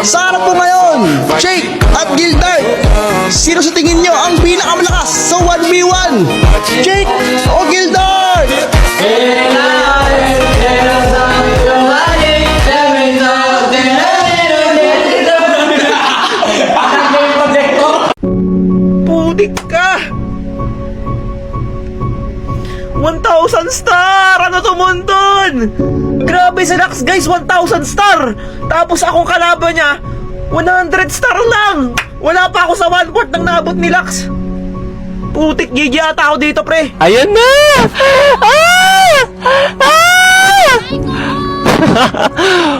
Sa harap po ngayon, Jake at Gildart. Sino sa tingin nyo ang pinakamalakas sa 1v1? Jake o Gildart? Putik ka! 1,000 star! Ano to, Mundon? Grabe si Lux, guys! 1,000 star! Tapos akong kalaban niya 100 star lang! Wala pa ako sa 1/4 ng naabot ni Lux. Putik, gigi ata ako dito, pre. Ayan na! Ah! Ah!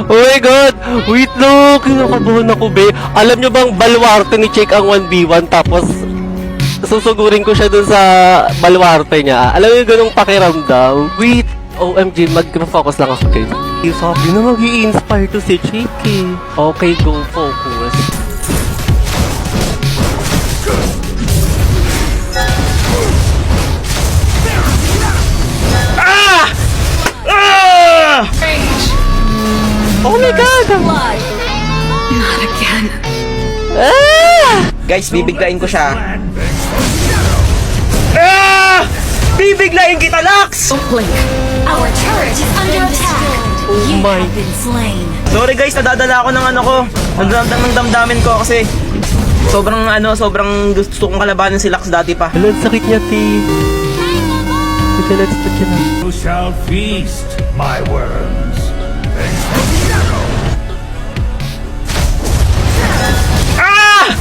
Oh my god! Wait no! Kinakabahan ako, be. Alam nyo bang baluarte ni Jake ang 1v1 tapos susugurin ko siya dun sa baluarte niya. Alam mo yung ganong pakiramdam? Wait! OMG, mag-focus lang ako kayo. Sabi na mag-i-inspire to si Jake eh. Okay, go focus. Ah! Ah! Oh my god! Not again. Ah! Guys, bibiglain ko siya. Ah! Bibiglain kita, Lux! Blink. Our turret is under attack. You my- have been slain. Sorry guys, nadadala ako ng ano ko. Nadadala ng damdamin ko kasi sobrang gusto kong kalabanin si Lux dati pa. Hello, sakit niya, T. Sige, let's touch it. You shall feast, my worms. Ah!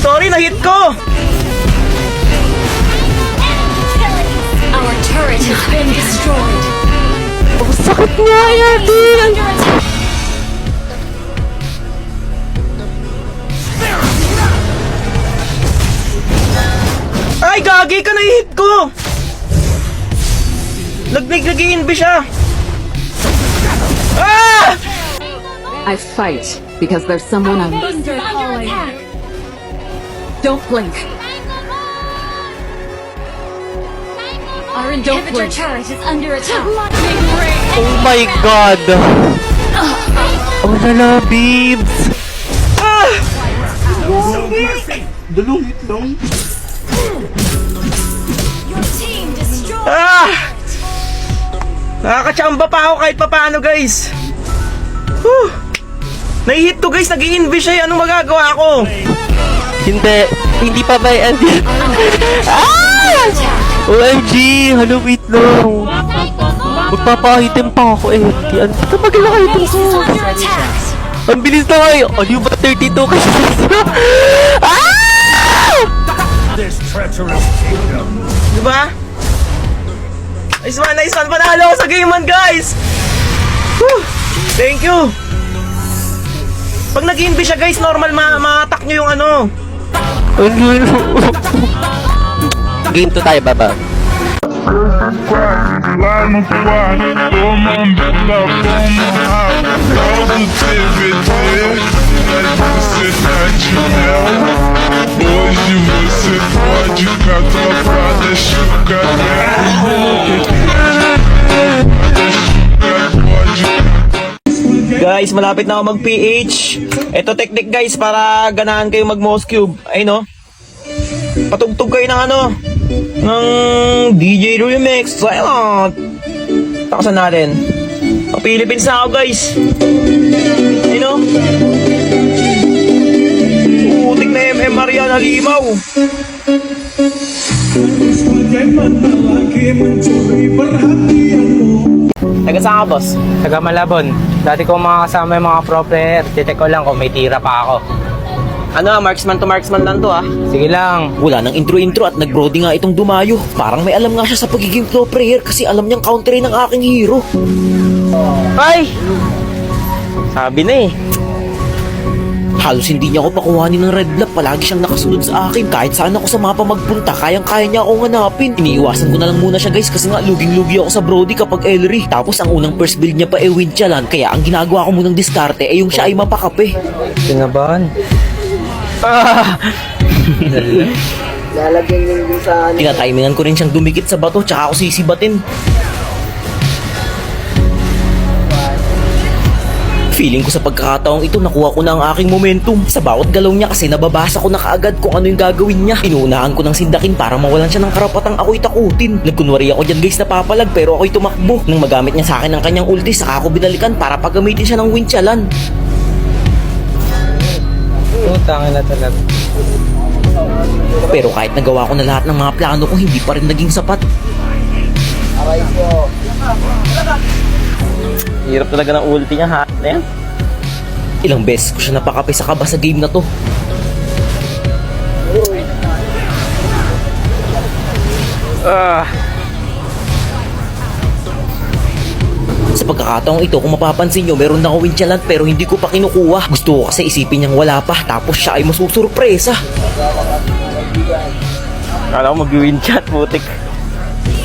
Sorry, na-hit ko! Our turret has been destroyed. Ang sakit niya, Yati! Under attack. Ay, gagi ka, na-hit ko! Nag-inbi siya! Ah! I fight because there's someone I'm. Thunder calling. Don't blink. Our inhibitor turret is under attack. Lightning ray. Oh my god! Oh, lala, babes! Ah! Your team destroyed. Ah! Nakakachamba pa ako kahit papaano, guys. Whew! Nahihit to, guys. Nag-i-invi siya. Anong magagawa ko? Hindi pa may end. Ah! OMG! Hello, wait lang. Magpapa-item pa ako eh. Ano ba mag-item Base ko? is under attack. Ang bilis na kayo! Ano yung ba 32 kasi? Ah! This treacherous kingdom. Diba? Nice one, nice one. Panalo ako sa game man, guys. Whew! Thank you. Pag nag-invi siya, guys, normal ma-attack nyo yung ano. Game 2 tayo, baba. Hoje você pode catar pra deixar o Guys, malapit na ako mag-PH. Ito technique, guys, para ganahan kayo mag-mouse cube. Ay, no? Patugtog kayo ng ano? Ng DJ Remix. Silent. Takasan natin. Ang Philippines na ako, guys. Ay, no? Putik na MMR yan, halimaw. Taga saan ka, boss? Taga Malabon. Dati ko mga kasama yung mga pro player. Check ko lang kung may tira pa ako. Ano, marksman to marksman lang to, ah. Sige lang. Wala nang intro-intro at nag-brody nga itong dumayo. Parang may alam nga siya sa pagiging pro player kasi alam niyang counterin ng aking hero. Ay! Sabi na eh. Halos hindi niya ako pakuhanin ng red block. Palagi siyang nakasunod sa akin. Kahit saan ako sa mapa magpunta, kayang-kaya niya akong hanapin. Iniiwasan ko na lang muna siya, guys, kasi nga luging-lugi ako sa brody kapag Ellery. Tapos ang unang first build niya pa ay Winchalan. Kaya ang ginagawa ko munang diskarte ay yung siya ay mapakape. Kinabahan. Tinatimingan ko rin siyang dumikit sa bato tsaka ako sisibatin. Feeling ko sa pagkakataong ito nakuha ko na ang aking momentum. Sa bawat galaw niya kasi nababasa ko na kaagad kung ano yung gagawin niya. Inuunahan ko ng sindakin para mawalan siya ng karapatang ako'y takutin. Nagkunwari ako dyan guys napapalag pero ako'y tumakbo. Nang magamit niya sa akin ang kanyang ulti, saka ako binalikan para paggamitin siya ng windchalan. Putang na talaga. Pero kahit nagawa ko na lahat ng mga plano ko, hindi pa rin naging sapat. Hirap talaga ng ulti niya, ha? Ayan. Ilang beses ko siya napakape sa kaba sa game na to. Sa pagkakataong ito, kung mapapansin nyo, meron na ako windchalan pero hindi ko pa kinukuha. Gusto ko kasi isipin niyang wala pa, tapos siya ay masusurpresa. Kala ko mag-win chat, putik.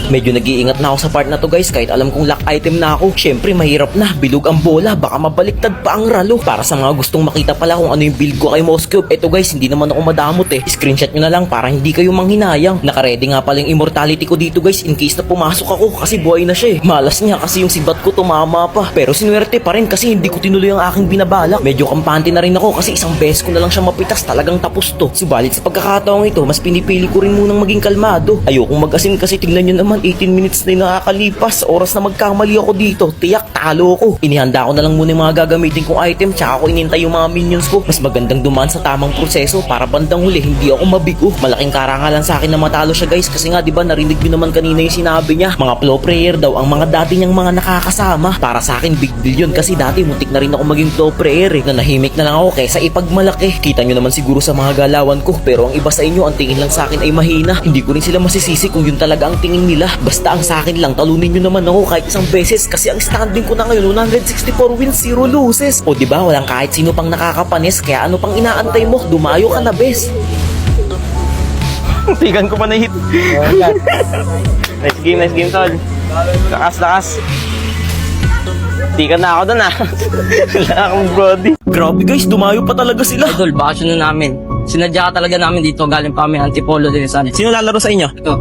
Medyo nag-iingat na ako sa part na to guys, kahit alam kong lock item na ako. Syempre mahirap na, bilog ang bola, baka mabaliktad pa ang ralo. Para sa mga gustong makita pala kung ano yung build ko kay Moscube, eto guys, hindi naman ako madamot eh. Screenshot nyo na lang para hindi kayo manghinayang. Nakaready nga pala yung immortality ko dito guys, in case na pumasok ako kasi buhay na siya eh. Malas niya kasi yung sibat ko tumama pa. Pero sinuwerte pa rin kasi hindi ko tinuloy ang aking binabalak. Medyo kampante na rin ako kasi isang beses ko na lang siya mapitas, talagang tapos to. Subalit sa pagkakataong ito, mas pinipili ko rin munang maging kalmado. Ayokong mag-asim kasi tignan nyo naman, 18 minutes na yung nakakalipas. Oras na magkamali ako dito, tiyak talo ko. Inihanda ko na lang muna yung mga gagamitin kong item, tsaka ko inintay yung mga minions ko. Mas magandang dumaan sa tamang proseso para bandang huli hindi ako mabigo. Malaking karangalan sa akin na matalo siya guys, kasi nga diba narinig nyo naman kanina yung sinabi niya, mga pro player daw ang mga dati niyang mga nakakasama. Para sa akin big deal yun kasi dati muntik na rin ako maging pro player eh. Nanahimik na lang ako kaysa ipagmalaki. Kita nyo naman siguro sa mga galawan ko, pero ang iba sa inyo ang tingin lang sa akin ay mahina. Hindi ko rin sila masisisi kung yun talaga ang tingin nila. Basta ang sa akin lang, talunin nyo naman ako kahit isang beses kasi ang standing ko na ngayon 164 wins, 0 losses. O diba walang kahit sino pang nakakapanis, kaya ano pang inaantay mo? Dumayo ka na bes. Tigan ko pa na hit. Nice game tol. Lakas. Tigan na ako dun ah. Wala akong brody. Grabe guys, dumayo pa talaga sila. Idol, bakasyon na namin. Sinadya ka talaga namin dito, galing pa kami Antipolo din sa Sino lalaro sa inyo? Ito.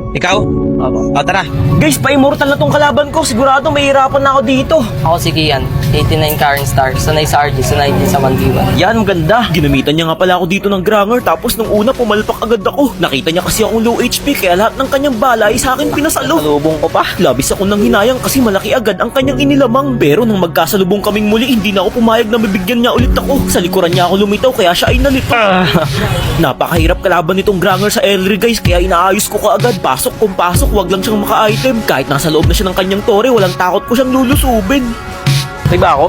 Ikaw? Opo. O tara. Guys, pa-immortal na tong kalaban ko. Sigurado mahirapan na ako dito. Ako si Kian, 89 current star, sanay sa RD, sanay din sa 1v1. Yan, ganda. Ginamitan niya nga pala ako dito ng Granger, tapos nung una pumalpak agad ako. Nakita niya kasi akong low HP kaya lahat ng kanyang bala ay sa akin pinasalo. Salubong ko pa. Labis ako nang hinayang kasi malaki agad ang kanyang inilamang. Pero nang magkasalubong kaming muli, hindi na ako pumayag na mabigyan niya ulit ako. Sa likuran niya ako lumitaw kaya siya ay nalito. Napakahirap kalaban nitong Granger sa Elry guys, kaya inaayos ko kaagad. Pasok kung pasok, wag lang siyang maka-item. Kahit nasa loob na siya ng kanyang tore, walang takot ko siyang lulusubin. Diba ako?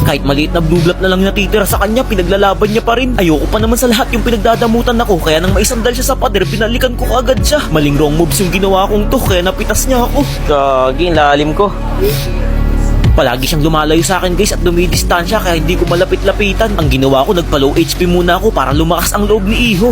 Kahit maliit na blue blood na lang natitira sa kanya, pinaglalaban niya pa rin. Ayoko pa naman sa lahat yung pinagdadamutan ako, kaya nang maisandal siya sa pader, pinalikan ko agad siya. Maling wrong moves yung ginawa kong to, kaya napitas niya ako. Gagi, lalim ko. Palagi siyang lumalayo sa akin guys at dumidistansya kaya hindi ko malapit-lapitan. Ang ginawa ko, nagpa-low HP muna ako para lumakas ang loob ni Iho.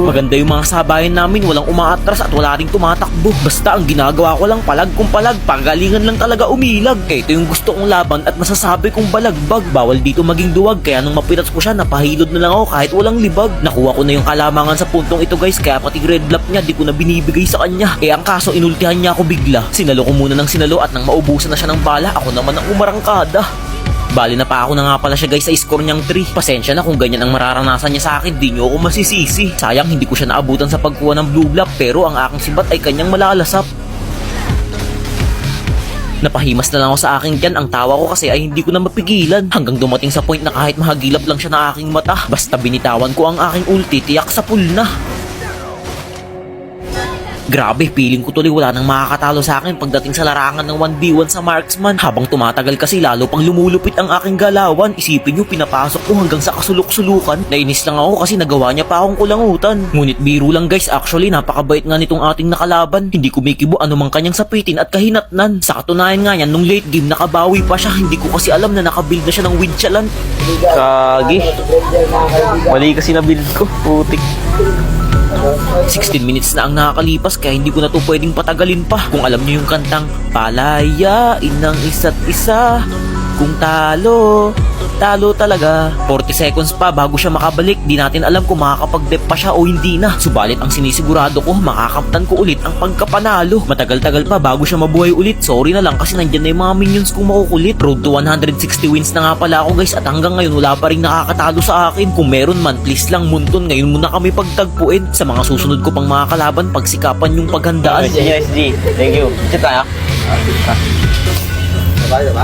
Maganda yung mga sabayan namin, walang umaatras at wala ring tumatakbo. Basta ang ginagawa ko lang palag kung palag, pagalingan lang talaga umilag. Ito yung gusto kong laban at masasabi kong balagbag. Bawal dito maging duwag, kaya nung mapitas ko siya, napahilod na lang ako kahit walang libag. Nakuha ko na yung kalamangan sa puntong ito guys, kaya pati red lap niya di ko na binibigay sa kanya. Ang kaso inultihan niya ako bigla. Sinalo ko muna ng sinalo at nang maubusan na siya ng bala, ako naman ang umarangkada. Bali na pa ako na nga pala siya guys sa score niyang 3. Pasensya na kung ganyan ang mararanasan niya sa akin, di niyo ako masisisi. Sayang hindi ko siya naabutan sa pagkuha ng blue block, pero ang aking sibat ay kanyang malalasap. Napahimas na lang ako sa aking tiyan, ang tawa ko kasi ay hindi ko na mapigilan. Hanggang dumating sa point na kahit mahagilap lang siya na aking mata, basta binitawan ko ang aking ulti, tiyak sa pool na. Grabe, feeling ko tuloy wala nang makakatalo sa akin pagdating sa larangan ng 1v1 sa marksman. Habang tumatagal kasi lalo pang lumulupit ang aking galawan. Isipin nyo, pinapasok ko hanggang sa kasulok-sulukan. Nainis lang ako kasi nagawa niya pa akong kulangutan. Ngunit biro lang guys, actually napakabait nga nitong ating nakalaban. Hindi kumikibo anumang kanyang sapitin at kahinatnan. Sa katunayan nga yan, nung late game nakabawi pa siya. Hindi ko kasi alam na nakabuild na siya ng windchalan. Gagi. Mali kasi na build ko, putik. 16 minutes na ang nakakalipas kaya hindi ko na to pwedeng patagalin pa. Kung alam niyo yung kantang palayain ng isa't isa, kung talo Talo talaga. 40 seconds pa bago siya makabalik. Di natin alam kung makakapag-dep pa siya o hindi na. Subalit ang sinisigurado ko, makakamtan ko ulit ang pagkapanalo. Matagal-tagal pa bago siya mabuhay ulit. Sorry na lang kasi nandyan na yung mga minions kong makukulit. Road to 160 wins na nga pala ako guys, at hanggang ngayon wala pa rin nakakatalo sa akin. Kung meron man, please lang Munton, ngayon muna kami pagtagpuin. Sa mga susunod ko pang mga kalaban, pagsikapan yung paghandaan. USD. Thank you. Chat tayo. Diba?